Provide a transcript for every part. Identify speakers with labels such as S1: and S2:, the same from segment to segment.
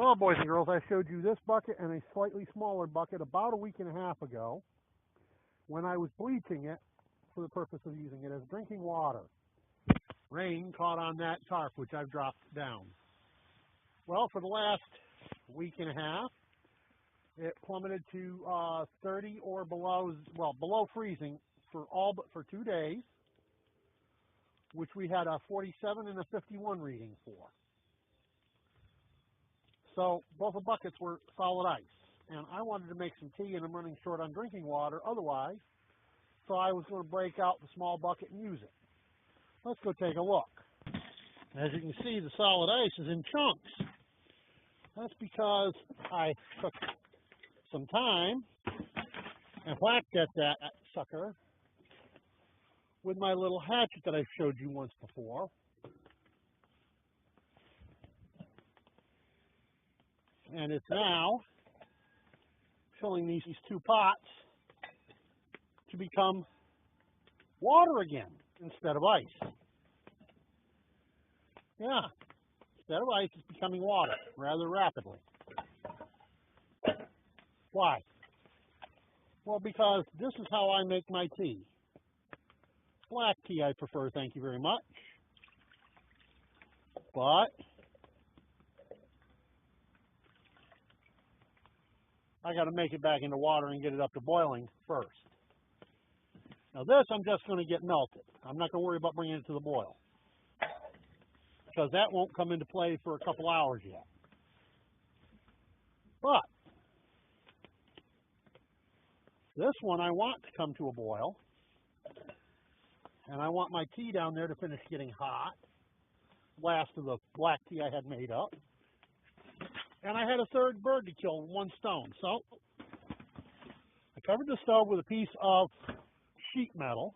S1: Well, boys and girls, I showed you this bucket and a slightly smaller bucket about a week and a half ago when I was bleaching it for the purpose of using it as drinking water. Rain caught on that tarp, which I've dropped down. Well, for the last week and a half, it plummeted to 30 or below, below freezing for 2 days, which we had a 47 and a 51 reading for. So both the buckets were solid ice, and I wanted to make some tea, and I'm running short on drinking water otherwise, so I was going to break out the small bucket and use it. Let's go take a look. As you can see, the solid ice is in chunks. That's because I took some time and whacked at that sucker with my little hatchet that I've showed you once before. And it's now filling these two pots to become water again instead of ice. Yeah, instead of ice, it's becoming water rather rapidly. Why? Well, because this is how I make my tea. Black tea I prefer, thank you very much. But I got to make it back into water and get it up to boiling first. Now this I'm just going to get melted. I'm not going to worry about bringing it to the boil, because that won't come into play for a couple hours yet. But this one I want to come to a boil, and I want my tea down there to finish getting hot. Last of the black tea I had made up. And I had a third bird to kill with one stone. So I covered the stove with a piece of sheet metal,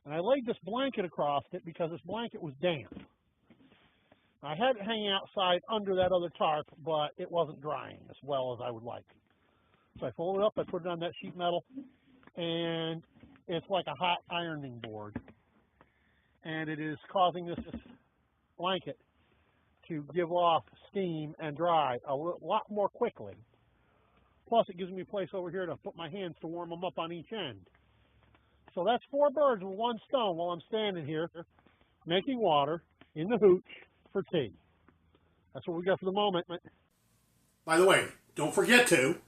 S1: and I laid this blanket across it because this blanket was damp. I had it hanging outside under that other tarp, but it wasn't drying as well as I would like. So I folded it up, I put it on that sheet metal, and it's like a hot ironing board. And it is causing this blanket to give off steam and dry a lot more quickly. Plus, it gives me a place over here to put my hands to warm them up on each end. So that's 4 birds with one stone while I'm standing here making water in the hooch for tea. That's what we got for the moment.
S2: By the way, don't forget to